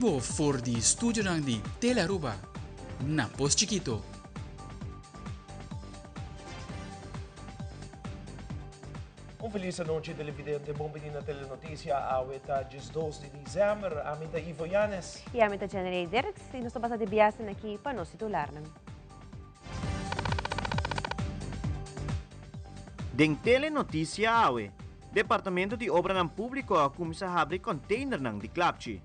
For the studio ng di Telaruba, Nampos Chiquito. Un feliz noche televidente, bombini na telenotícia, aweta 12 de dezembro, amita Ivo Yanes. E amita Generei Dirks, e nós estamos a debiasen aqui para nós titular. Den telenotícia awe, Departamento de Obra ng Público a começar a abrir container ng Diclapchi.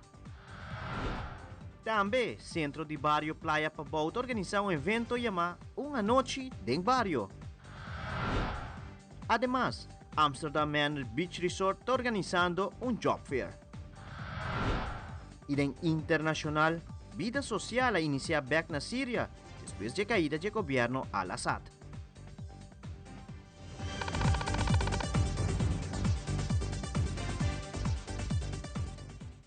Também, Centro de Barrio Playa Pabot organiza evento chamado Uma Noche den Barrio. Además, Amsterdam Manor Beach Resort organizando job fair. E den internacional, vida social a iniciar back na Síria, depois de caída do governo Al-Assad.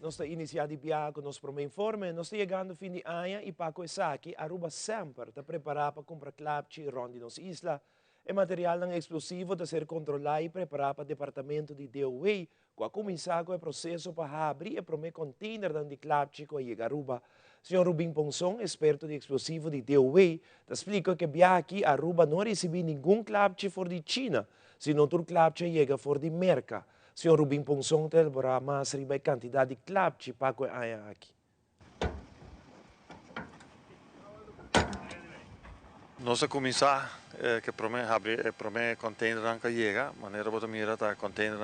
Nós estamos iniciando o dia com nosso primeiro informe. Nós estamos chegando ao fim de ano e Paco Esaki, Aruba sempre está preparado para comprar clapchi ronde nossa isla. O material não explosivo está ser controlado e preparado para o departamento de DOA, que começar com o processo para abrir o primeiro container de clapchi que chega a Aruba. Sr. Rubin Pongson, experto de explosivo de DOA, explica que aqui Aruba não recebeu nenhum clapchi for de China, senão todo clapchi chega for de Merca. Sr. Rubin Pongson telebora mais riba a quantidade de clapchi para que há aqui. Nós começar que abrir o primeiro container que chega, maneira bota mira tá container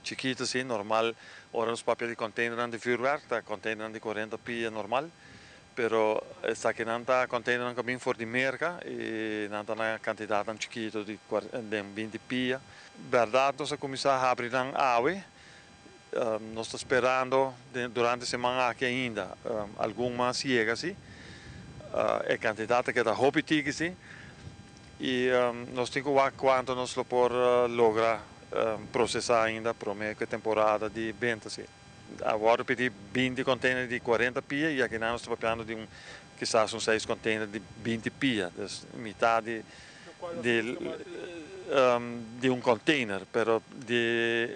chiquito assim, normal, ora os papéis de container de vuurwerk, tá container de 40 pia normal, pero esta aqui não tá container que bem for de merca e não tá na quantidade tão chiquito de 20 pia. Verdade, nós começar a abrir na AWE, nós estamos esperando durante a semana aqui ainda, algumas chega assim. A quantidade que da hobby tigre e nós temos que ver quanto nós por lograr processar ainda para a temporada de venda. Agora pedi 20 containers de 40 pia e aqui nós estamos falando de quizás 6 containers de 20 pia, metade de container, pero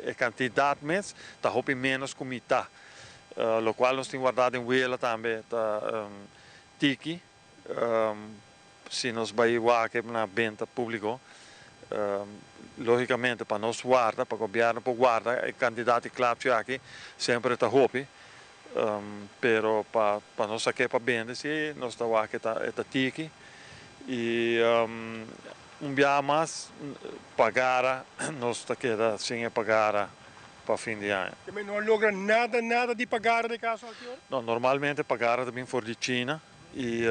a quantidade mesmo está hobby menos que metade, o qual nós temos guardado em Wela também, tiki, se nós vai na venda pública, logicamente para nós guarda, para o governo para guarda, a quantidade de clapchi aqui sempre está hopi, pero para nós aqui para venda, se nós está aqui está tiki e dia mais pagar, nós está queda sem pagar para fim de ano. Também não logra nada de pagar de caso aqui? Não, normalmente pagar também for de China. E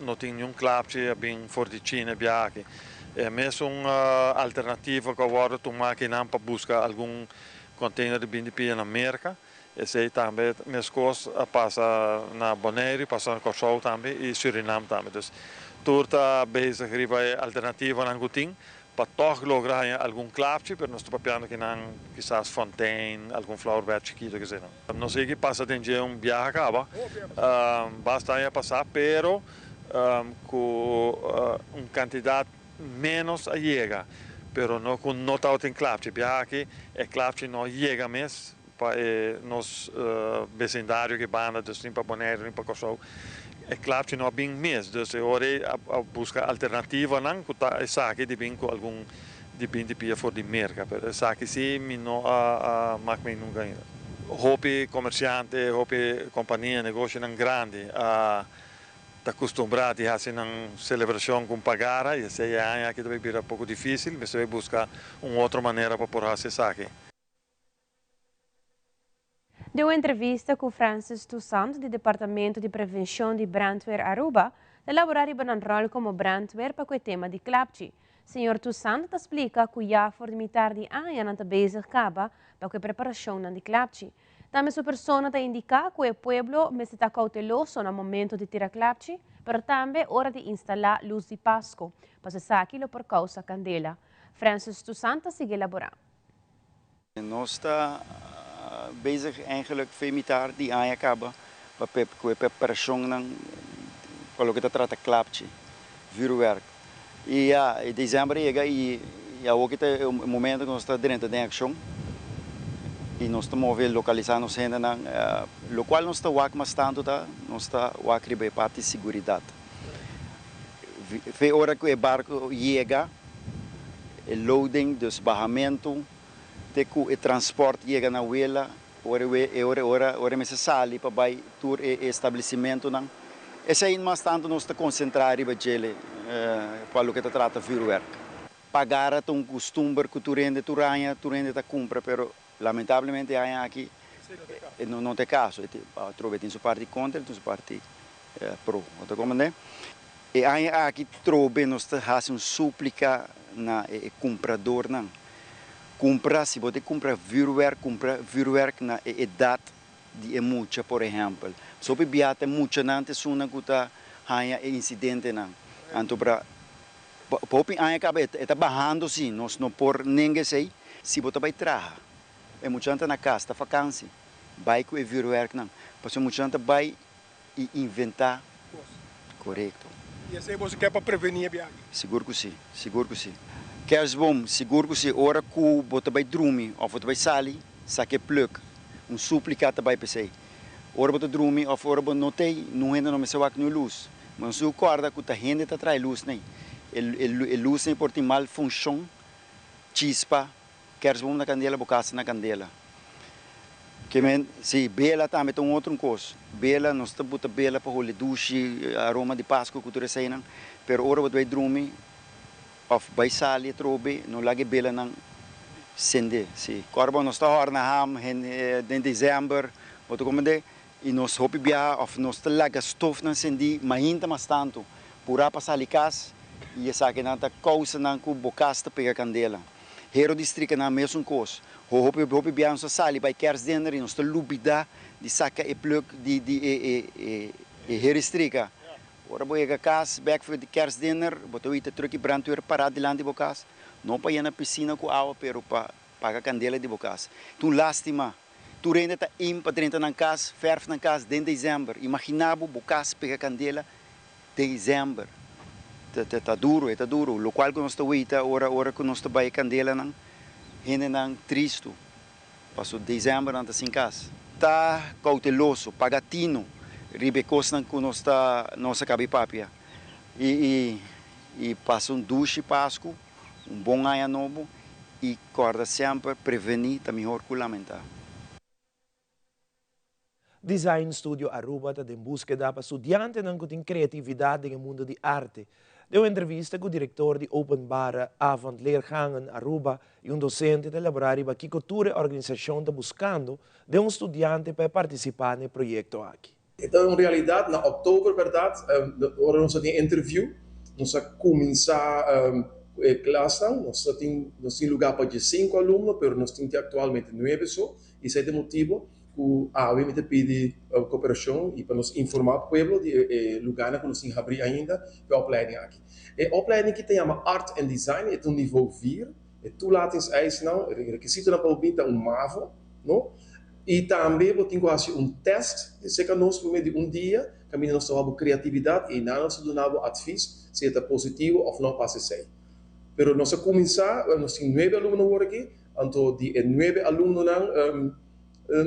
não tem nenhum clapchi bem for de China aqui. É mesmo uma alternativa que agora tomar que não para buscar algum container de BDP na América. Esse aí também mesmo coisa passa na Bonaire, passa na Kosovo também e Suriname também. Então, tudo está bezig riba alternativa na Guting para toch lograr algum clapchi, mas nós estamos pensando que não, quizás fontaine, algum flower bed chiquito que seja. Não sei que passa de viaje acaba, basta aí passar, pero com quantidade menos chega, pero não com nota tem clapchi. Viaje aqui, clapchi não chega mesmo para nos vecindário que banda de para Bonaire, para Kosovo. É claro que não é bem mesmo, então agora a buscar alternativa não que está aqui de bem com algum de bem de pia for de merca, mas aqui sim não a máquina nunca ainda. Hobby comerciante, hobby companhia, negócio não grande, está acostumado a fazer uma celebração com pagar, e esse ano aqui também vira um pouco difícil, mas você vai buscar uma outra maneira para poder fazer isso aqui. Deu entrevista com Francis Toussaint, do Departamento de Prevenção de Brandweer Aruba, elaborar e rol como brandweer para o tema de clapchi. Sr. Toussaint explica que já for de metade de ano não está bezig acaba para a preparação de clapchi. Também a pessoa está indicar que o pueblo está cauteloso no momento de tirar clapchi, mas também hora de instalar luz de Pasco, para se saque por causa candela. Francis Toussaint sigue elaborando. Nós está bezig eigenlijk veel meer die aanjakkaba, para a preparação para o que trata clapchi, vuurwerk. E em dezembro chega e é o momento que nós está dentro da ação. e nós estamos localizando nos gente lo qual nós estamos mais tanto da nós está a parte de segurança. Foi hora que o barco chega, o loading, desbarramento, o transporte chega na vela, hora me se sai para vai tour e estabelecimento não. Esse aí mais tanto nós está concentrado em Bajele, para o que trata de vuurwerk. Pagar é um costume que tu rende tá compra, pero lamentavelmente aqui não tem caso. Trova tem sua parte contra, tem sua parte pro. Tá como né? E aqui trova nós fazemos súplica na comprador não. Compra se você compra vuurwerk na idade de mucha, por exemplo. So biate mucha nante suna kuta hanya incidente não. Anto para Popi aya acaba está barrando sim, nós não por ninguém sei se você vai trabalhar. É muita gente na casa, está vacância. Vai com o vuurwerk não. Porque muita gente vai inventar. Correto. E esse você quer para prevenir a viagem? Seguro que sim, seguro que sim. Queres bom, seguro que sim. Hora que você vai dormir ou você vai sair, saque plug, suplicata vai pensar. Hora você dormir ou hora você não tem, não me se vai com luz. Mas se acorda que a gente está traz luz nem. A luz é porque mal funciona, chispa, queres bom na candela, bocaça na candela. Que se bela também tem outra coisa. Bela, nós estamos botando bela para o duche, aroma de Páscoa, cultura sei não. Pero ora você vai dormir, ou vai sair, trobe, não lage bela não acender. Se corba nós está hora na ham, em dezembro, você comanda, e nós hopi bia, ou nós está laga stof não acender, mas ainda mais tanto, pura passar ali casa. E essa aqui não está causa não que o bocasta pega candela. Hero distrito não é a mesma coisa. Hopi bem nossa sala vai querer dentro e nós está lubida de saca e plug de heristrica. Ora boa a casa, back for de querer dentro, botou ita truque branco parado delante de bocas. Não para ir na piscina com água, pero para pagar candela de bocas. Tu lástima. Tu rende tá para dentro na casa, ferve na casa dentro de dezembro. Imaginava bocas pega candela de dezembro. Está duro. O qual que nós estamos hora que nós estamos candela não, ainda não triste. Passou dezembro não está sem casa. Está cauteloso, pagatino, ribecos não que nós está nossa cabipapia. E passa duche Páscoa, bom ano novo e corda sempre prevenir tá melhor que lamentar. Design Studio Aruba está em busca de estudantes que têm criatividade no mundo de arte. Deu uma entrevista com o diretor de Openbare Avondleergangen Aruba e docente da laboratório que cultura a organização está buscando de estudante para participar no projeto aqui. Então, em realidade, na outubro, verdade, nós temos interview, nós começar a classe, nós temos lugar para 5 alunos, mas nós temos atualmente 9 só, e esse é o motivo que a AWE me pede cooperação e para nos informar o povo de lugar que nós temos abrir ainda para a opleiding aqui. A opleiding que tem Art and Design é um nível 4, é toelatingseisen não, requisito na para MAVO, não? E também temos teste, se que nós por meio de dia, que nós temos criatividade e nós damos advies se é positivo ou não passa sei. Pero nós começar, nós temos 9 alunos aqui, então de 9 alunos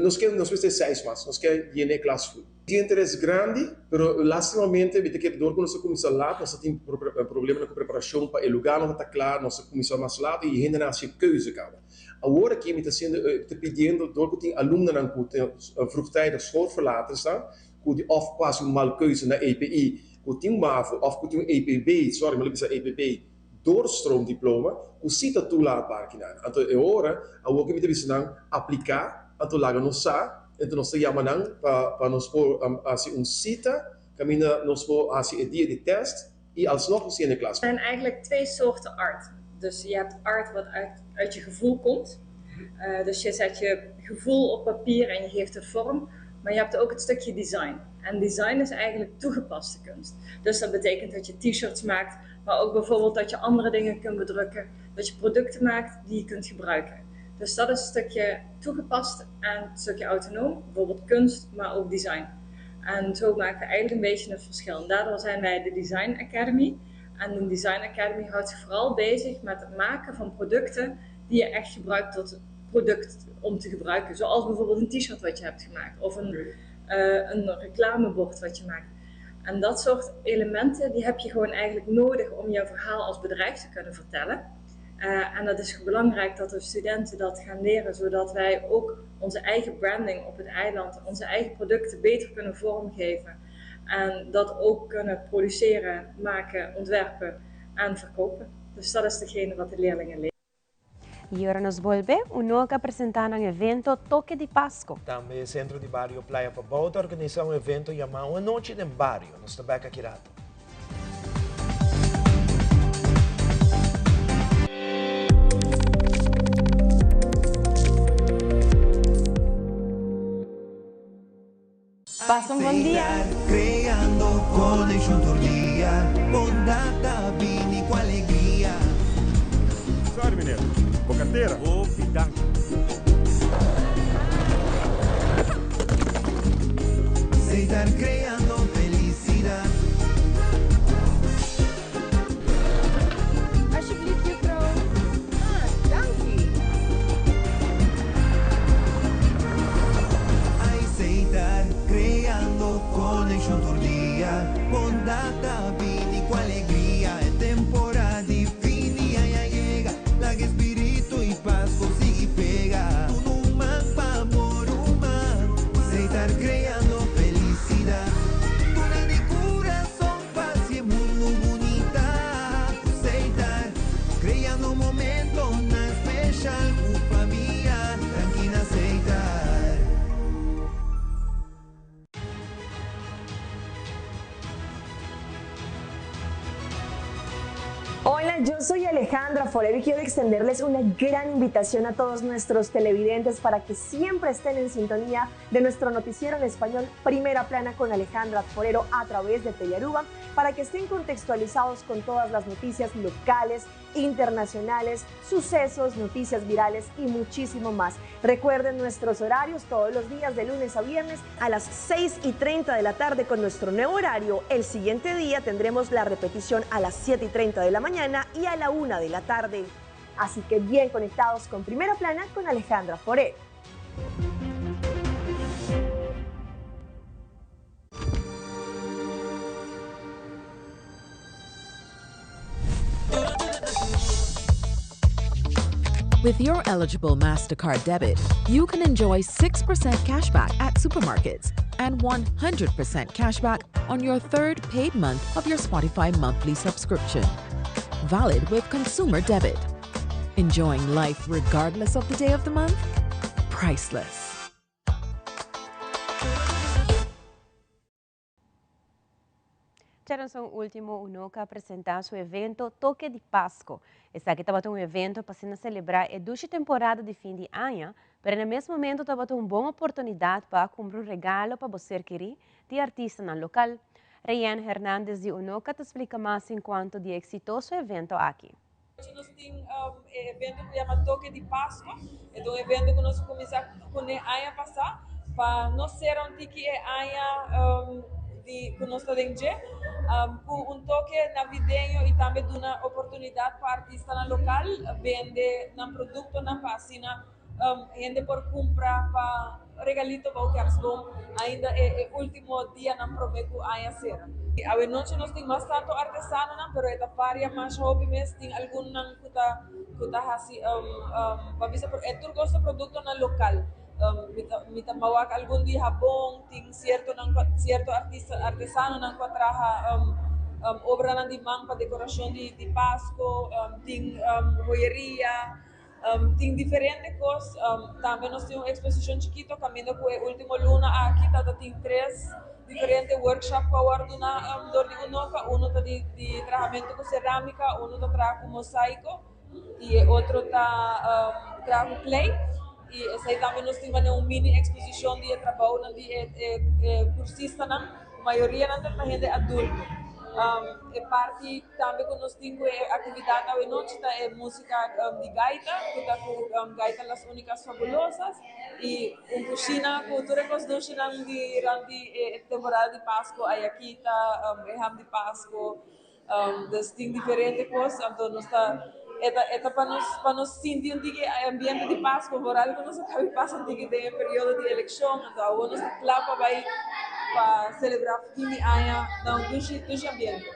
nós queremos 6 mais, nós queremos ir classe full. Tem interesse grande, mas lastimamente, quando nós começamos lá, nós temos problema com a preparação para o lugar não está claro, nós começamos mais lá e ainda não há keuze. Agora aqui me está pedindo, que tem alunos que têm vroegtijdig school verlaten staan, que of quase mal keuze na EPI, que tem MAVO, of que tem EPB, sorry, maar ik zei EPB, doorstroomdiploma, que cita toelaatbaar kinaan. Então, agora, aqui me está aplicar, então lá nós então nós chamamos para nós pôr cita, que nós pôr een dia de test e alsnog ons in de klas. Er zijn eigenlijk 2 soorten art. Dus je hebt art wat uit je gevoel komt. Dus je zet je gevoel op papier en je geeft het vorm. Maar je hebt ook het stukje design. En design is eigenlijk toegepaste kunst. Dus dat betekent dat je t-shirts maakt, maar ook bijvoorbeeld dat je andere dingen kunt bedrukken. Dat je producten maakt die je kunt gebruiken. Dus dat is een stukje toegepast en een stukje autonoom. Bijvoorbeeld kunst, maar ook design. En zo maken we eigenlijk een beetje een verschil. En daardoor zijn wij de Design Academy. En de Design Academy houdt zich vooral bezig met het maken van producten die je echt gebruikt tot product om te gebruiken. Zoals bijvoorbeeld een t-shirt wat je hebt gemaakt of een reclamebord wat je maakt. En dat soort elementen die heb je gewoon eigenlijk nodig om jouw verhaal als bedrijf te kunnen vertellen. En dat is belangrijk dat de studenten dat gaan leren, zodat wij ook onze eigen branding op het eiland, onze eigen producten beter kunnen vormgeven. En dat ook kunnen produceren, maken, ontwerpen en verkopen. Dus dat is degene wat de leerlingen leren. E agora nos volve, UNOCA apresentar um evento Toque de Pasco. Também o Centro de Barrio Playa Pabauta organiza um evento chamado Uma Noite no Barrio, no Tabeca Kirato. Passa um bom dia. Creando connection todo dia, bondata, vini com alegria. Sorry, mineiro. Bocateira? Ô, pidanca. Sei estar creando felicidade. Alsjeblieft, juffrouw. Dankie. Ai, sei estar creando connection todo dia, bondata, vini com alegria. É temporada de fini, ai, ai, llega, la que espírito e paz consigue pegar. Tu não mapa amor humano, sei estar creando felicidade. Tu na de coração, paz e mundo bonita. Sei estar creando momento na especial com família, tranquila sei estar. Hola, yo soy Alejandra Forero y quiero extenderles una gran invitación a todos nuestros televidentes para que siempre estén en sintonía de nuestro noticiero en español Primera Plana con Alejandra Forero a través de Telearuba, para que estén contextualizados con todas las noticias locales, internacionales, sucesos, noticias virales y muchísimo más. Recuerden nuestros horarios todos los días de lunes a viernes a las 6:30 de la tarde con nuestro nuevo horario. El siguiente día tendremos la repetición a las 7:30 de la mañana y a la 1 de la tarde. Así que bien conectados con Primera Plana con Alejandra Forero. With your eligible MasterCard debit, you can enjoy 6% cashback at supermarkets and 100% cashback on your third paid month of your Spotify monthly subscription. Valid with consumer debit. Enjoying life regardless of the day of the month? Priceless. Tiveram o último UNOCA apresentar seu evento Toque de Pasco. Está aqui estava um evento para se celebrar a 12ª temporada de fim de ano, mas no mesmo momento estava uma boa oportunidade para comprar regalo para você querer de artista no local. Ryan Hernandez de UNOCA te explica mais enquanto de exitoso evento aqui. Nós temos evento que chama Toque de Pasco, é um evento que nós começamos com a ano passado, para nós ser um tique ano que nós temos com toque navideño e também uma oportunidade para artista na local vender um produto na página, gente por comprar para regalito para o kerstboom, ainda é o último dia na prometo a ser. A noite nós temos bastante artesano, pero esta faria mais hobby mes tem algum kuta hasi para visa é tudo gosto produto na local. Mita mawak algum dia habong ting cierto artesano nang traha obra nang dimang para decoração de Pasco, ting joyeria, ting diferente coisas. Também nós temos uma exposição chiquito caminho com o último luna aqui tá tem 3 diferentes workshops que guardo na dor de UNOCA, uno tá de tratamento com cerâmica, uno tá trabalho com mosaico e outro tá trabalho com clay. E essa aí também nós temos uma mini exposição de trabalho de cursista, a maioria não é gente adulta. E parte também que nós temos atividade à noite é música de gaita, que está com gaita Las Únicas Fabulosas, e cozinha, cultura que nós temos de temporada de Páscoa, aí aqui está Reham de Páscoa, das tem diferentes coisas, então nós está Esta para nos sentir um ambiente de paz, como por algo nós acabamos passando de período de eleição, então agora nós estamos para celebrar fim de ano no ambiente.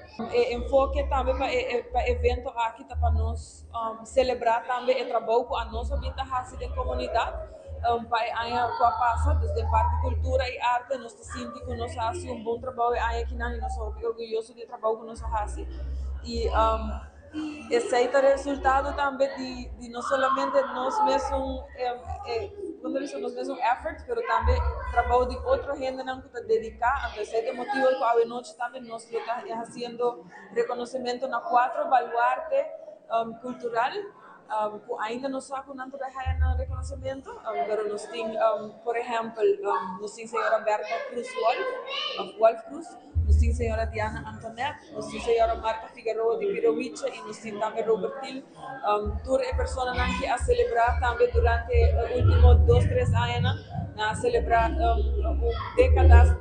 Enfoque também para evento aqui para nós celebrar também o trabalho com a nossa vida da comunidade. Para a passa, desde parte de cultura e arte, nós sentimos que nós fazemos bom trabalho aqui e nós somos orgulhosos do trabalho que nós fazemos. E esse é o resultado também de não somente nós mesmos, quando nós mesmos efforts, mas também trabalho de outra gente que está dedicada. Então, esse é o motivo que a noite também nós estamos fazendo reconhecimento na 4 baluarte cultural. Ainda não está com tanto reconhecimento, mas nós temos, por exemplo, nós temos a senhora Berta Cruz Wolf Cruz, nós temos a senhora Diana Antoinette, nós temos a senhora Marta Figueroa de Pirovice e nós temos também Robert Hill. Todas as pessoas que a celebrar também durante os últimos 2-3 anos, a celebrar décadas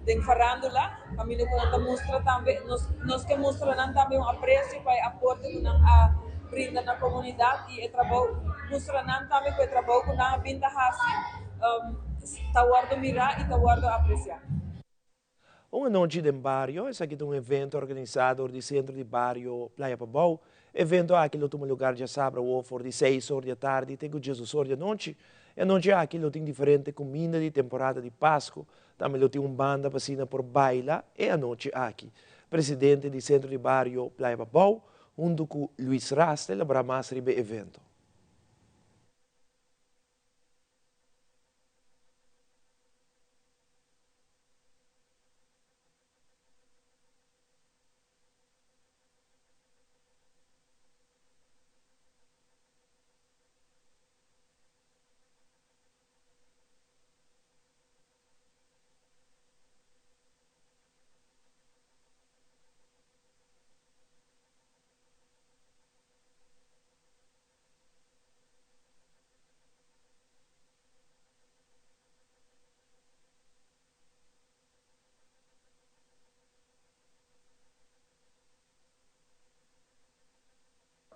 de farándula, a mim não mostra também, nós que mostramos também apreço para o aporte que a brinda na comunidade e o trabalho, mostrando também que o trabalho que a brinda faz, está guardo mirar e está guardo apreciar. Uma noite de barrio, esse aqui é um evento organizado do centro de barrio Playa Pabau. Evento aqui no toma lugar de sábado, de 6 horas da tarde, tem 16 horas da noite. E noite aqui tem diferente comida de temporada de Páscoa. Também tem uma banda para por baila e a noite aqui. Presidente do centro de barrio Playa Pabau, junto com Luiz Rasta, elaborar mais sobre o evento.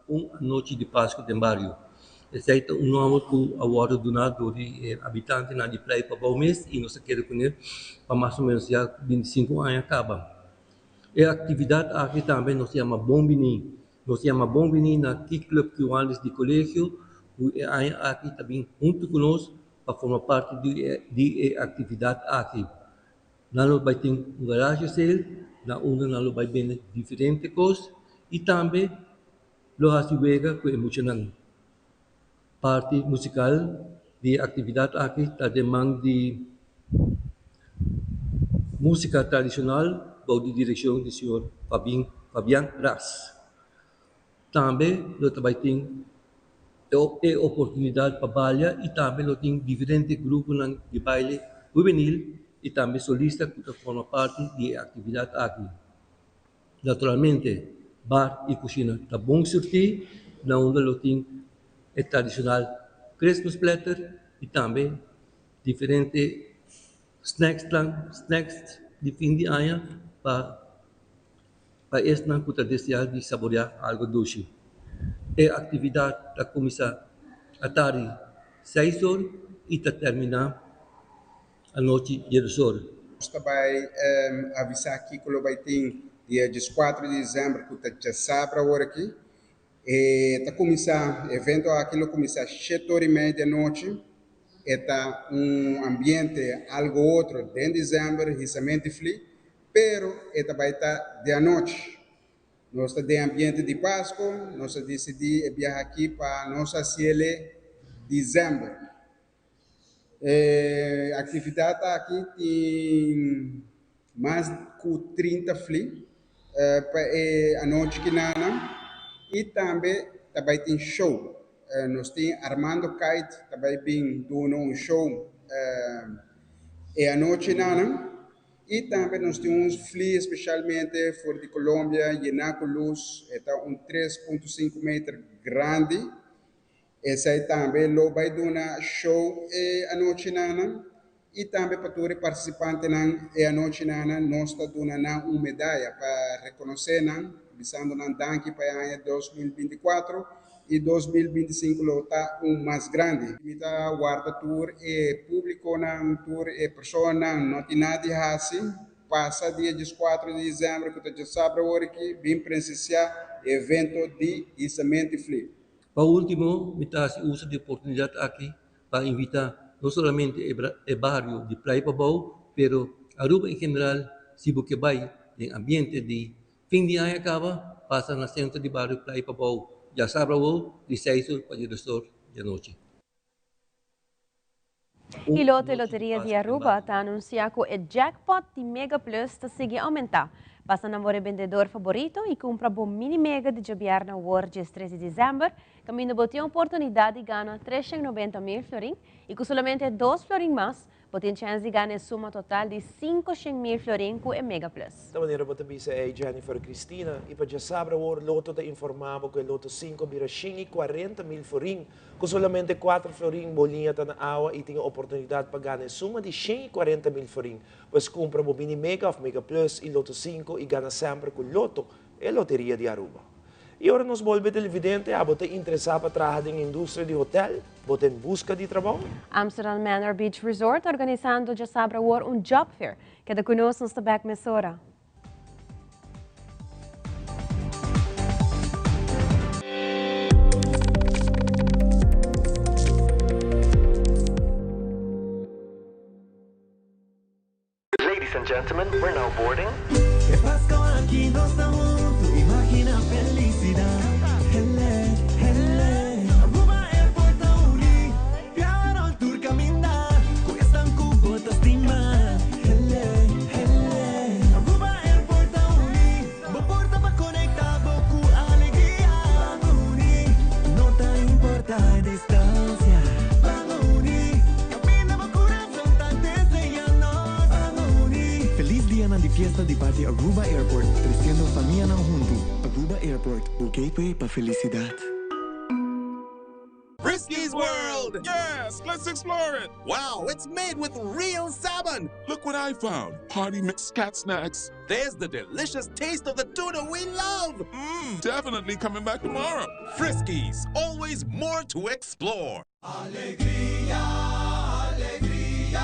Uma noite de Páscoa de barrio. Esse é um nome que agora donado de habitantes na de Playa Pabau mês e nós queremos conhecer para mais ou menos já 25 anos acaba. E a atividade aqui também nós chama Bombini. Nós chama Bombini na clube que antes de colégio e aqui também junto conosco para formar parte de atividade aqui. Nós vai ter um garagem sale, na onde nós vai ver diferentes coisas e também lo hasiwega ko emocional. Parte musical de atividade aqui está demanda de música tradicional sob direção do senhor Fabian Ras. Também lo trabalho tem oportunidade para bailar e também lo tem diferentes grupos de baile juvenil e também solista que forma parte da atividade aqui. Naturalmente, bar e cozinha está bom sortir, na onde lo tem é tradicional Christmas platter e também diferentes snacks de fim de ano para esta não custa desejar de saborear algo doce. É a atividade da começa à tarde 6 horas e está terminar à noite 10 horas. Nós vai avisar aqui que vai ter dia 4 de dezembro, que está sábado agora aqui. Está começar, evento aquilo começa às 7h30 da noite. Está ambiente algo outro dentro de dezembro, justamente frio, pero vai estar de noite. Nós estamos em ambiente de Páscoa, nós decidimos viajar aqui para nossa cielo dezembro. A atividade aqui tem mais de 30 flips. A noite que nana e também tem show. Nós temos Armando Kite, também vem dando show a noite nana e também nós temos flips especialmente for de Colômbia, Yenaculus, é 3,5 metros grande. Esse aí também vai dar show a noite nana e também para todos os participantes e a noite nós estamos dando uma medalha para reconhecer visando na danke para o ano 2024 e 2025 está mais grande. Kita guarda tour e público tour e persona não tem nada assim. Passa dia 14 de dezembro que já sabe que vem presenciar evento de Isamento Flip. Por último, me usa de oportunidade aqui para invitar não somente o barrio de Playa Pabao, pero Aruba em geral, se você vai em ambiente de fim de ano acaba, passa no centro de barrio Playa Pabao. Já sabe de 6 para 10 da noite. E lote Loteria de Aruba está anunciando que o jackpot de Mega Plus está seguindo a aumentar. Passa na mora vendedor favorito e compra bom mini mega de jabiar na War dia 13 de dezembro. Caminho botem a oportunidade de ganhar 390 mil florin e com somente 2 florin mais, botem chance de ganhar suma total de 500 mil florin com o Mega Plus. Da maneira que também é Jennifer Cristina e para já saber o loto te informava que o loto 5 vira 40 mil florin, com somente 4 florin bolinha tá na água e tem a oportunidade para ganhar suma de 40 mil florin. Pois compra o mini mega of Mega Plus e loto 5 e ganha sempre com loto e loteria de Aruba. E agora nos volve televidente a botar interessado para trabalhar na indústria de hotel, botar em busca de trabalho. Amsterdam Manor Beach Resort organizando já sabe um job fair que da conosco nos tabak mesora. Ladies and gentlemen, we're now boarding. Que Pascal aqui nós estamos juntos, imagina a felicidade. Hele, hele, Aruba Airport a unir, piano tour caminhar, com esta cubo te estimar. Hele, hele, Aruba Airport a unir, boa porta para conectar, boa alegria. Vamos unir, não tá importa a distância. Vamos unir, camina meu coração tá desenhando. Vamos unir, feliz dia na fiesta de party Aruba Airport, crescendo família não junto. Aruba Airport, o gateway para felicidade. Frisky's World! Yes, let's explore it! Wow, it's made with real salmon! Look what I found! Party mixed cat snacks. There's the delicious taste of the tuna we love! Definitely coming back tomorrow. Frisky's, always more to explore. Alegría, alegría.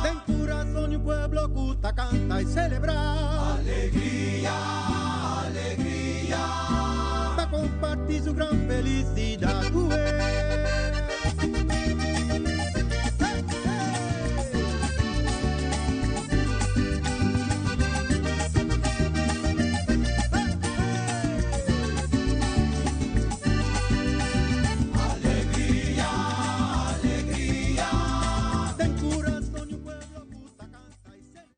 Del corazón y un pueblo cuta canta y celebra. Alegría, alegría. Para compartir su gran felicidad. Alegría, alegría. Del corazón y un pueblo cuta canta y celebra.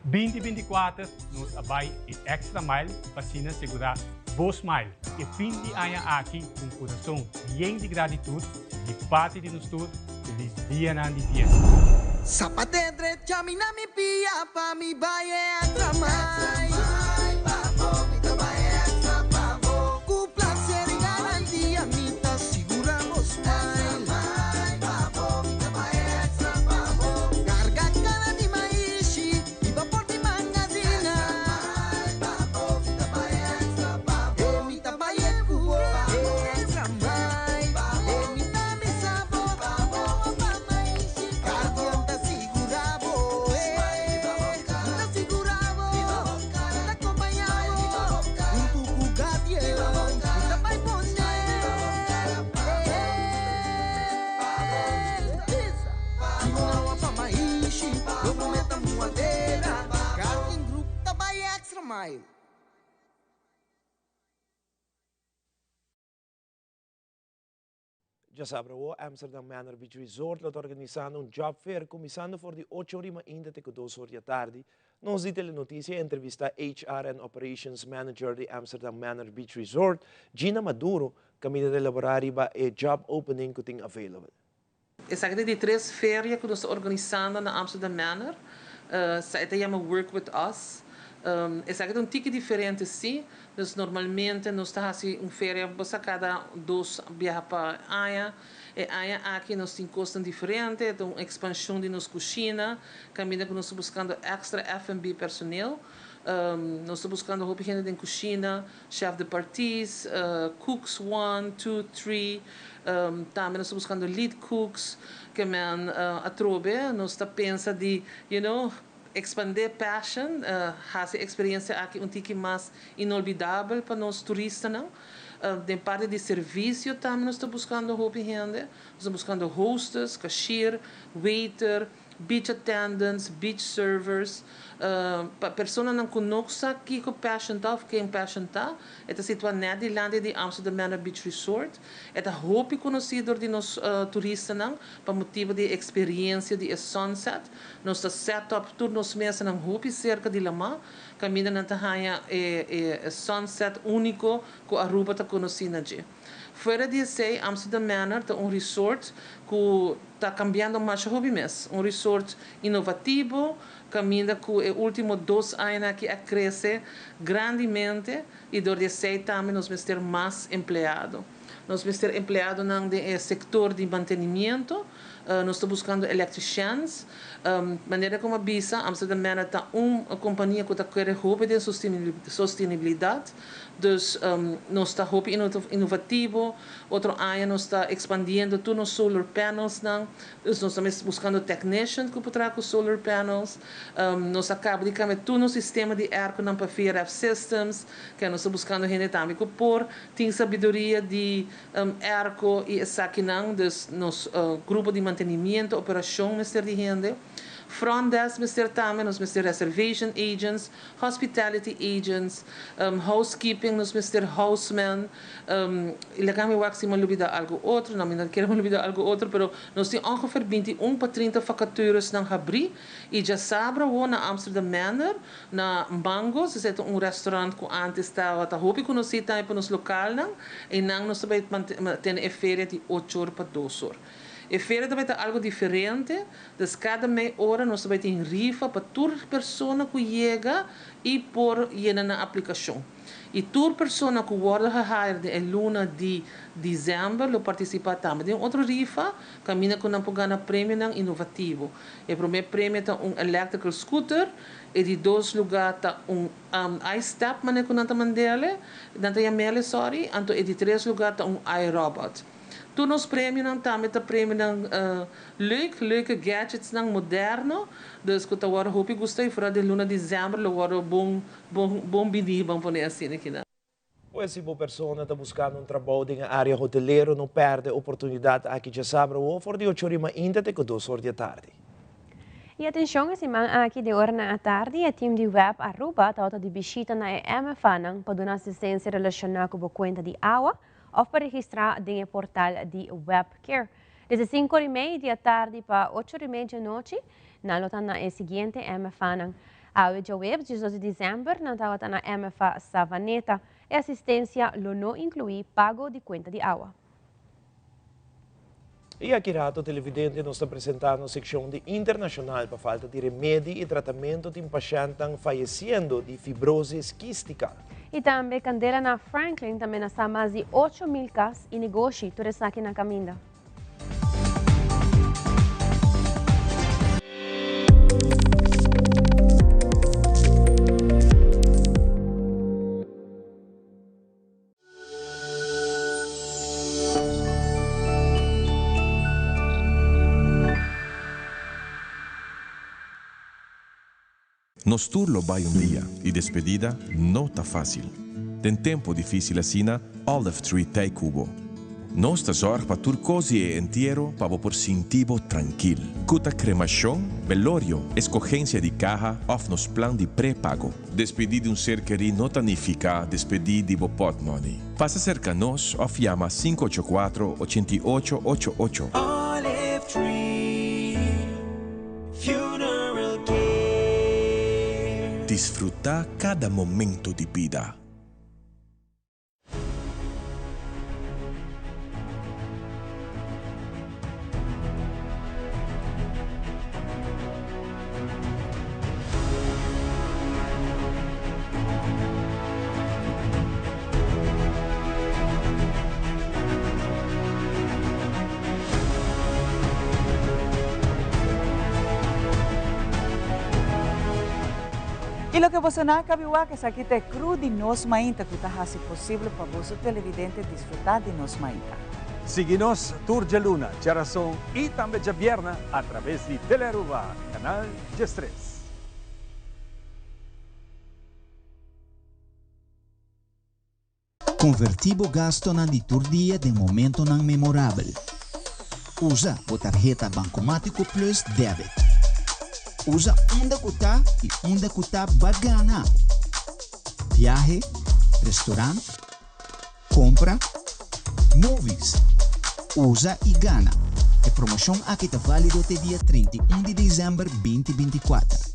2024 nos abai e extra mile para segurar vos mile e fim de ano aqui com coração bem de gratitude de parte de nós todos. Feliz dia na fiesta. Zapate derecha, mi na mi pia, pa mi baile extra mais. Papo, mi ta baile extra papo. Cu placer y garantía, mi ta seguramos mais. Papo, mi ta baile extra papo. Carga cara di mais, y vapor di magazina. Papo, mi ta baile extra papo. Mi ta baile cuo, extra mais. Mi ta mi sabor, papo, pa mais. Cardian ta seguravo, ta seguravo, ta acompañado. Un tucu gatiel, ta pai poner. Segurava pa mais, eu meta muadeira. Cardian group ta bai extra mile. Já sabe, o Amsterdam Manor Beach Resort está organizando job fair, começando por de 8 horas ainda até 2 horas da tarde. Nos dita a notícia entrevista HR and Operations Manager de Amsterdam Manor Beach Resort, Gina Maduro, caminho de elaborar e job opening que tem available. Essa é de 3 férias que nós estamos organizando na Amsterdam Manor. Zij hebben work with us. É um tique diferente, sim. Então, normalmente, nós estamos assim, feria, você cada 2 viaja para Anha. E Anha aqui nós temos custos diferentes, então expansão de nossa cozinha, caminho que nós estamos buscando extra F&B personal. Nós estamos buscando roupa gente de cozinha, chef de parties, cooks 1, 2, 3. Também nós estamos buscando lead cooks, que men atrobe, nós estamos pensando de, expandir passion, fazer experiência aqui tique mais inolvidável para nós turistas, não? De parte de serviço também nós estamos buscando roupa gente, nós estamos buscando hostess, cashier, waiter, beach attendants, beach servers, pessoas não conhecem que com passion tá, quem passion tá, é situado na land de Amsterdam Beach Resort, é roupa conhecido de nós turistas não, para motivo de experiência de sunset, nós está set up tudo nos meses não roupa cerca de Lama, caminha na tahanha sunset único que Aruba está conhecendo de. Fora disso, Amsterdam Manor é resort que está cambiando mais hobby mês. Resort inovativo, caminha com os últimos 2 anos que cresce grandemente e do também nós vamos ter mais empregados. Nós vamos ter empregados no setor de mantenimento, nós estamos buscando electricians, maneira como avisa, Amsterdam Manor está uma companhia que está querendo roupa de sustentabilidade, dus nós está roupa inovativo, outro ano nós está expandindo todos os solar panels, dus nós estamos buscando technicians que podem com solar panels, nós acabamos de cambiar todo o sistema de ar para VRF systems, que nós estamos buscando gente também que tem sabedoria de arco e essa aqui não, dus nos grupo de mantenimento, operação, mister de gente. Front desk, Mr. Tamen, nos Mr. Reservation Agents, Hospitality Agents, Housekeeping, nos Mr. Houseman. E kami waxi mo lubida algo outro, não me quero lubida algo outro, pero nós temos ongeveer 21 para 30 vacatures ng Habri. E já sabra wo na Amsterdam Manor, na Mangos, é restaurante que antes estava, tá roupa conhecido também para nos local, não? E não nós também tem feira de 8 horas para 2 horas. E feira também é algo diferente, dus cada meia hora nós também tem rifa para toda pessoa que chega e por llenar na aplicação. E toda pessoa que wordt gehired em luna de dezembro, participa também. Tem outra rifa, caminha com um ganha prêmio inovativo. O primeiro prêmio é electrical scooter, e de 2 lugares iStep, mas com nanta mandele, nanta yamele, sorry, e de 3 lugares iRobot. Toen ons premie dan met de premie dan leuke gadgets dan moderno. Dus que agora hope gostei fora de luna de dezembro, agora bom bidi, bom poner assim aqui, né? Pois se uma pessoa está buscando trabalho na área hoteleira, não perde a oportunidade aqui de sábado ou for de 8 horas ainda até 2 horas da tarde. E atenção, esse man aqui de hora na tarde, a time de web Aruba está de visita na MFA para dar assistência relacionada com a conta de água ou para registrar no portal de WebCare. Desde 5h30 da tarde para 8h30 da noite, na lota na seguinte MFA. A web, 18 de dezembro, na lota na MFA Savaneta, e assistência não inclui pago de conta de água. E aqui rato televidente nos está apresentando a secção de internacional para falta de remédio e tratamento de pacientes falecendo de fibrose quística. E também Candela na Franklin também está mais de 8.000 casos e negócio tudo isso aqui na caminda. Nos turlo vai dia e despedida não tá fácil. Tem tempo difícil assim, Olive Tree Tay Cubo. Nós tá zorg para tur cosi e inteiro para por sentivo tranquilo. Cuta cremação, velorio, escogência de caja of nos plan de pré-pago. Despedir de ser querido não significa despedir de pot money. Passa cerca nós of llama 584-8888. Olive Tree Funeral Care. Disfrutar cada momento de vida. E lo que você não cabiua que aqui te cru de nos mainta que está assim possível para você televidente disfrutar de nos mainta. Siga-nos Tour de Luna, Geração e também de Vierna através de Telearuba, canal G3. Convertibo gasto na liturgia de momento não memorável. Usa a tarjeta Bancomático Plus Debit. Usa onde custa e onde custa bagana. Viaje, restaurante, compra, movies. Usa e gana. A promoção aqui está válido até dia 31 de dezembro 2024.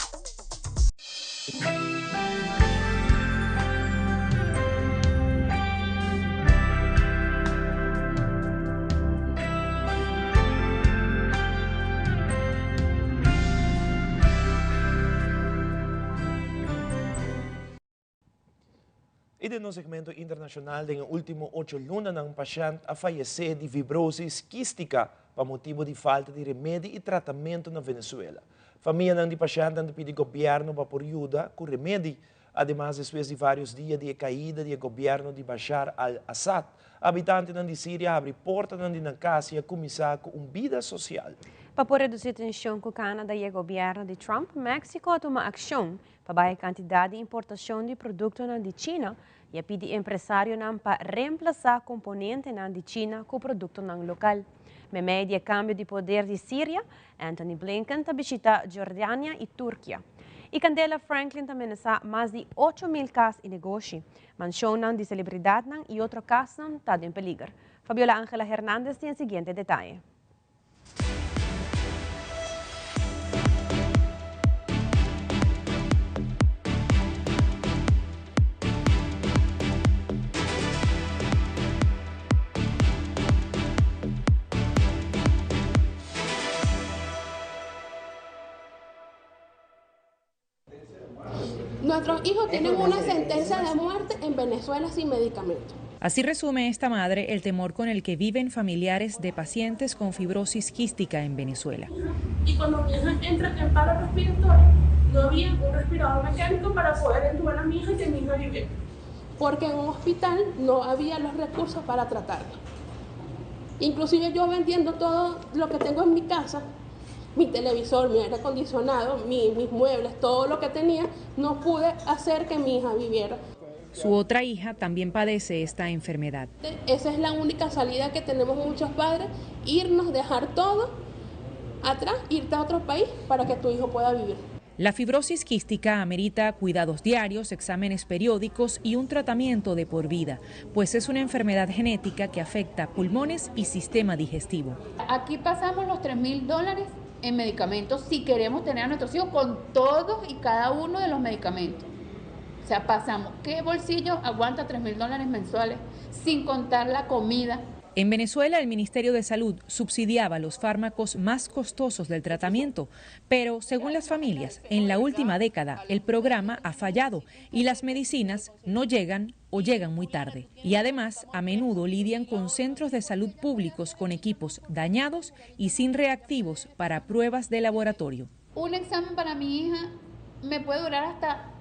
E no segmento internacional, em último 8 lunas, um paciente a falecer de fibrose quística por motivo de falta de remédio e tratamento na Venezuela. Família do paciente han pedido ao governo para ajuda com remédio. Además, depois de vários dias de caída do governo de Bashar al-Assad, habitantes de Síria abrem portas na casa e começar com uma vida social. Para reduzir a tensão com o Canadá e o governo de Trump, México toma ação para baixar a quantidade de importação de produtos de China e pede empresário para reemplazar componentes de China com produtos local. Me media câmbio de poder de Síria, Anthony Blinken está visitando Jordânia e Turquia. E Candela Franklin também está mais de 8.000 casas e negócios, mansão de celebridade e outro caso está em peligro. Fabiola Ángela Hernández tem o seguinte detalhe. Nuestros hijos tienen una sentencia de muerte en Venezuela sin medicamento. Así resume esta madre el temor con el que viven familiares de pacientes con fibrosis quística en Venezuela. Y cuando mi hija entra en paro respiratorio, no había un respirador mecánico para poder entubar a mi hija y que mi hija viviera. Porque en un hospital no había los recursos para tratarla. Inclusive yo vendiendo todo lo que tengo en mi casa, mi televisor, mi aire acondicionado, mis muebles, todo lo que tenía, no pude hacer que mi hija viviera. Su otra hija también padece esta enfermedad. Esa es la única salida que tenemos muchos padres, irnos, dejar todo atrás, irte a otro país para que tu hijo pueda vivir. La fibrosis quística amerita cuidados diarios, exámenes periódicos y un tratamiento de por vida, pues es una enfermedad genética que afecta pulmones y sistema digestivo. Aquí pasamos los $3.000 en medicamentos si queremos tener a nuestros hijos con todos y cada uno de los medicamentos. O sea, pasamos, ¿qué bolsillo aguanta $3.000 mensuales sin contar la comida? En Venezuela, el Ministerio de Salud subsidiaba los fármacos más costosos del tratamiento, pero según las familias, en la última década el programa ha fallado y las medicinas no llegan o llegan muy tarde. Y además, a menudo lidian con centros de salud públicos con equipos dañados y sin reactivos para pruebas de laboratorio. Un examen para mi hija me puede durar hasta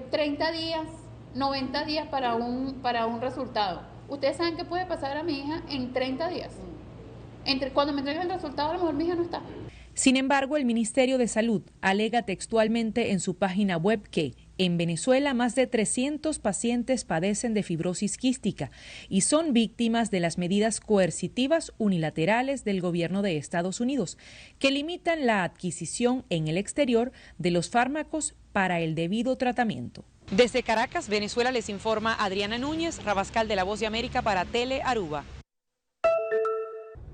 30 días, 90 días para un resultado. Ustedes saben qué puede pasar a mi hija en 30 días. Cuando me entreguen el resultado, a lo mejor mi hija no está. Sin embargo, el Ministerio de Salud alega textualmente en su página web que en Venezuela más de 300 pacientes padecen de fibrosis quística y son víctimas de las medidas coercitivas unilaterales del gobierno de Estados Unidos, que limitan la adquisición en el exterior de los fármacos para el debido tratamiento. Desde Caracas, Venezuela, les informa Adriana Núñez, Rabascal de La Voz de América para Tele Aruba.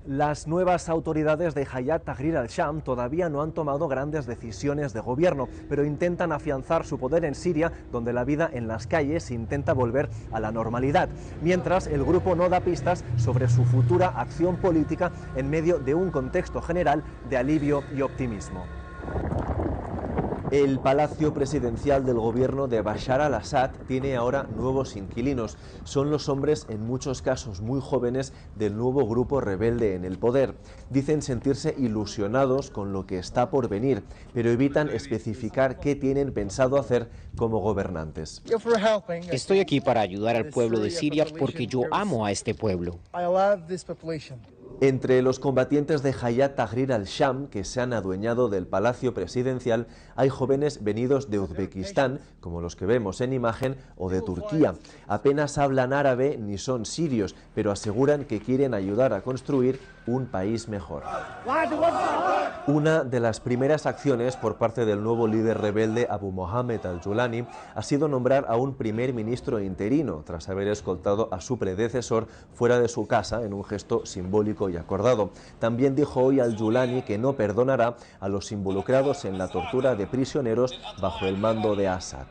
Las nuevas autoridades de Hayat Tahrir al-Sham todavía no han tomado grandes decisiones de gobierno, pero intentan afianzar su poder en Siria, donde la vida en las calles intenta volver a la normalidad, mientras el grupo no da pistas sobre su futura acción política en medio de un contexto general de alivio y optimismo. El palacio presidencial del gobierno de Bashar al-Assad tiene ahora nuevos inquilinos. Son los hombres, en muchos casos muy jóvenes, del nuevo grupo rebelde en el poder. Dicen sentirse ilusionados con lo que está por venir, pero evitan especificar qué tienen pensado hacer como gobernantes. Estoy aquí para ayudar al pueblo de Siria porque yo amo a este pueblo. Entre los combatientes de Hayat Tahrir al-Sham, que se han adueñado del palacio presidencial, hay jóvenes venidos de Uzbekistán, como los que vemos en imagen, o de Turquía. Apenas hablan árabe ni son sirios, pero aseguran que quieren ayudar a construir un país mejor. Una de las primeras acciones por parte del nuevo líder rebelde Abu Mohammed al-Julani ha sido nombrar a un primer ministro interino, tras haber escoltado a su predecesor fuera de su casa en un gesto simbólico y acordado. También dijo hoy al-Julani que no perdonará a los involucrados en la tortura de prisioneros bajo el mando de Assad.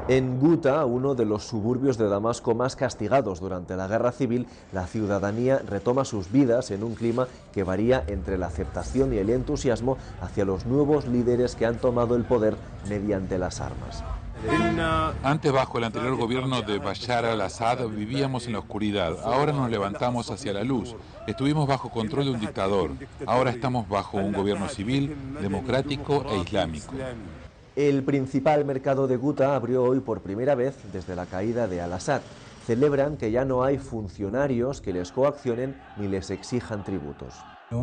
En Guta, uno de los suburbios de Damasco más castigados durante la guerra civil, la ciudadanía retoma sus vidas en un clima que varía entre la aceptación y el entusiasmo hacia los nuevos líderes que han tomado el poder mediante las armas. Antes, bajo el anterior gobierno de Bashar al-Assad, vivíamos en la oscuridad. Ahora nos levantamos hacia la luz. Estuvimos bajo control de un dictador. Ahora estamos bajo un gobierno civil, democrático e islámico. El principal mercado de Guta abrió hoy por primera vez desde la caída de al-Assad. Celebran que ya no hay funcionarios que les coaccionen ni les exijan tributos.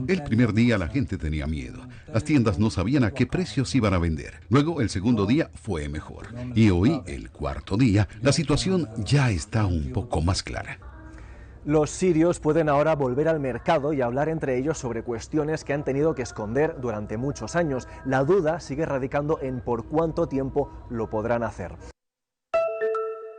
El primer día la gente tenía miedo. Las tiendas no sabían a qué precios iban a vender. Luego, el segundo día fue mejor. Y hoy, el cuarto día, la situación ya está un poco más clara. Los sirios pueden ahora volver al mercado y hablar entre ellos sobre cuestiones que han tenido que esconder durante muchos años. La duda sigue radicando en por cuánto tiempo lo podrán hacer.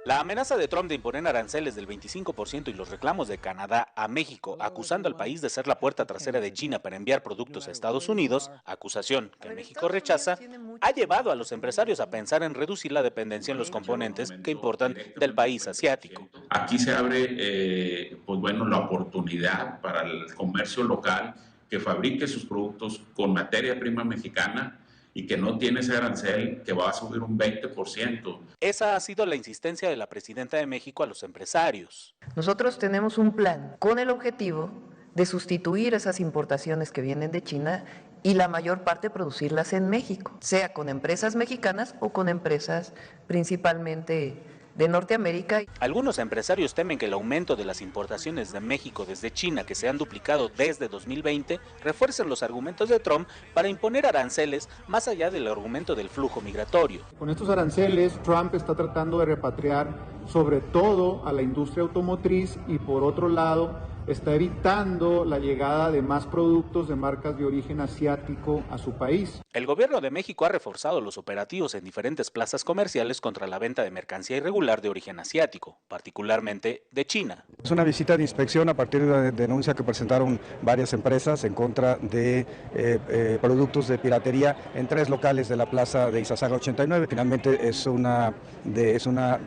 La amenaza de Trump de imponer aranceles del 25% y los reclamos de Canadá a México, acusando al país de ser la puerta trasera de China para enviar productos a Estados Unidos, acusación que México rechaza, ha llevado a los empresarios a pensar en reducir la dependencia en los componentes que importan del país asiático. Aquí se abre la oportunidad para el comercio local que fabrique sus productos con materia prima mexicana y que no tiene ese arancel que va a subir un 20%. Esa ha sido la insistencia de la presidenta de México a los empresarios. Nosotros tenemos un plan con el objetivo de sustituir esas importaciones que vienen de China y la mayor parte producirlas en México, sea con empresas mexicanas o con empresas principalmente de Norteamérica. Algunos empresarios temen que el aumento de las importaciones de México desde China, que se han duplicado desde 2020, refuercen los argumentos de Trump para imponer aranceles más allá del argumento del flujo migratorio. Con estos aranceles, Trump está tratando de repatriar sobre todo a la industria automotriz y por otro lado está evitando la llegada de más productos de marcas de origen asiático a su país. El gobierno de México ha reforzado los operativos en diferentes plazas comerciales contra la venta de mercancía irregular de origen asiático, particularmente de China. Es una visita de inspección a partir de la denuncia que presentaron varias empresas en contra de productos de piratería en 3 locales de la plaza de Izazaga 89. Finalmente es una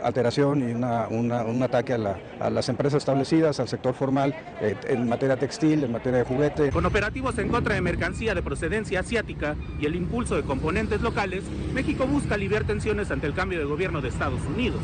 alteración y un ataque a las empresas establecidas, al sector formal, en materia textil, en materia de juguete. Con operativos en contra de mercancía de procedencia asiática y el impulso de componentes locales, México busca aliviar tensiones ante el cambio de gobierno de Estados Unidos.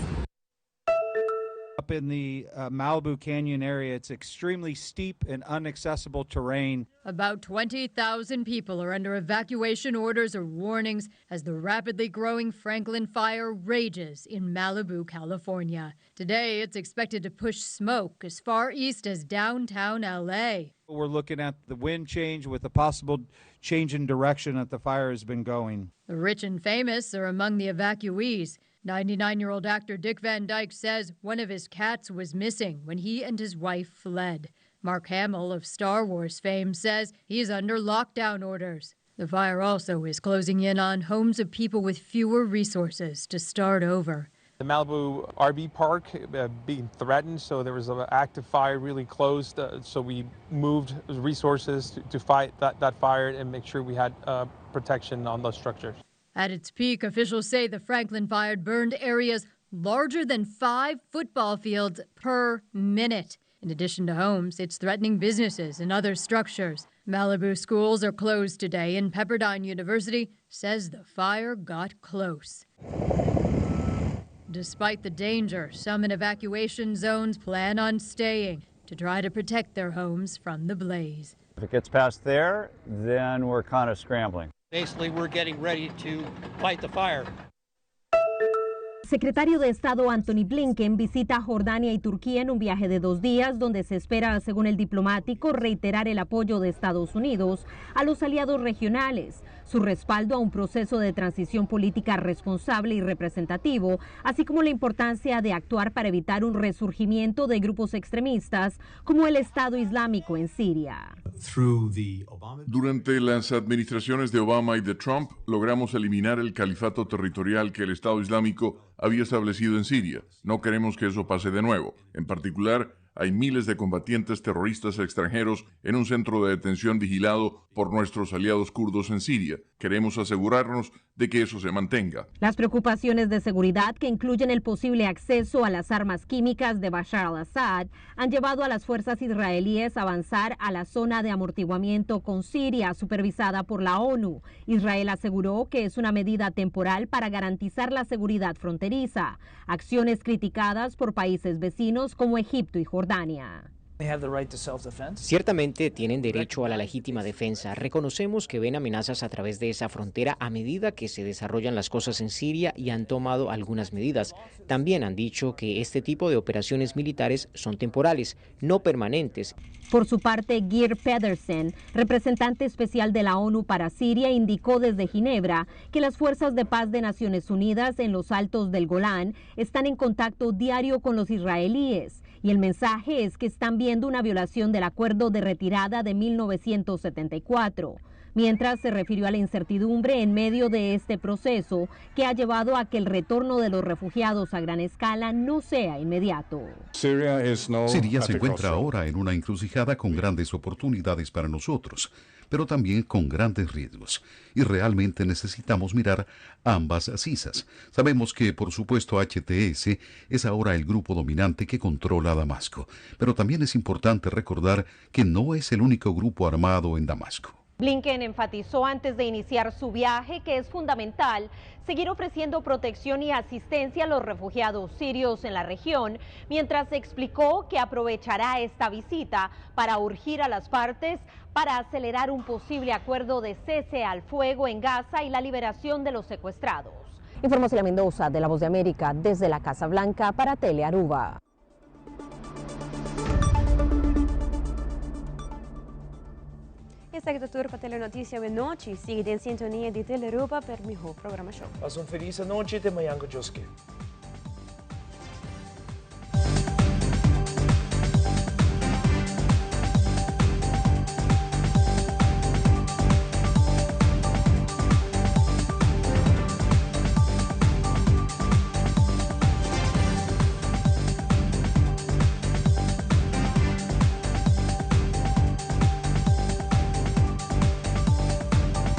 Up in the Malibu Canyon area, it's extremely steep and inaccessible terrain. About 20,000 people are under evacuation orders or warnings as the rapidly growing Franklin Fire rages in Malibu, California. Today, it's expected to push smoke as far east as downtown LA. We're looking at the wind change with a possible change in direction that the fire has been going. The rich and famous are among the evacuees. 99-year-old actor Dick Van Dyke says one of his cats was missing when he and his wife fled. Mark Hamill of Star Wars fame says he's under lockdown orders. The fire also is closing in on homes of people with fewer resources to start over. The Malibu RV park being threatened, so there was an active fire really close, so we moved resources to fight that fire and make sure we had protection on those structures. At its peak, officials say the Franklin fire burned areas larger than 5 football fields per minute. In addition to homes, it's threatening businesses and other structures. Malibu schools are closed today, and Pepperdine University says the fire got close. Despite the danger, some in evacuation zones plan on staying to try to protect their homes from the blaze. If it gets past there, then we're kind of scrambling. Basically, we're getting ready to fight the fire. Secretario de Estado Anthony Blinken visita Jordania y Turquía en un viaje de 2 días donde se espera, según el diplomático, reiterar el apoyo de Estados Unidos a los aliados regionales, su respaldo a un proceso de transición política responsable y representativo, así como la importancia de actuar para evitar un resurgimiento de grupos extremistas como el Estado Islámico en Siria. Durante las administraciones de Obama y de Trump, logramos eliminar el califato territorial que el Estado Islámico había establecido en Siria. No queremos que eso pase de nuevo. En particular, hay miles de combatientes terroristas extranjeros en un centro de detención vigilado por nuestros aliados kurdos en Siria. Queremos asegurarnos de que eso se mantenga. Las preocupaciones de seguridad, que incluyen el posible acceso a las armas químicas de Bashar al-Assad, han llevado a las fuerzas israelíes a avanzar a la zona de amortiguamiento con Siria, supervisada por la ONU. Israel aseguró que es una medida temporal para garantizar la seguridad fronteriza, acciones criticadas por países vecinos como Egipto y Jordania. Ciertamente tienen derecho a la legítima defensa. Reconocemos que ven amenazas a través de esa frontera a medida que se desarrollan las cosas en Siria y han tomado algunas medidas. También han dicho que este tipo de operaciones militares son temporales, no permanentes. Por su parte, Geir Pedersen, representante especial de la ONU para Siria, indicó desde Ginebra que las fuerzas de paz de Naciones Unidas en los altos del Golán están en contacto diario con los israelíes. Y el mensaje es que están viendo una violación del acuerdo de retirada de 1974, mientras se refirió a la incertidumbre en medio de este proceso que ha llevado a que el retorno de los refugiados a gran escala no sea inmediato. Siria se encuentra ahora en una encrucijada con grandes oportunidades para nosotros, pero también con grandes riesgos. Y realmente necesitamos mirar ambas cisas. Sabemos que, por supuesto, HTS es ahora el grupo dominante que controla Damasco, pero también es importante recordar que no es el único grupo armado en Damasco. Blinken enfatizó antes de iniciar su viaje que es fundamental seguir ofreciendo protección y asistencia a los refugiados sirios en la región, mientras explicó que aprovechará esta visita para urgir a las partes para acelerar un posible acuerdo de cese al fuego en Gaza y la liberación de los secuestrados. Informó Celia Mendoza de La Voz de América desde la Casa Blanca para Tele Aruba. Esta é a tour para a Telenotícia de Noite. Siga em sintonia de Tele Aruba para o melhor programação. Passa feliz noite e até amanhã, Joski.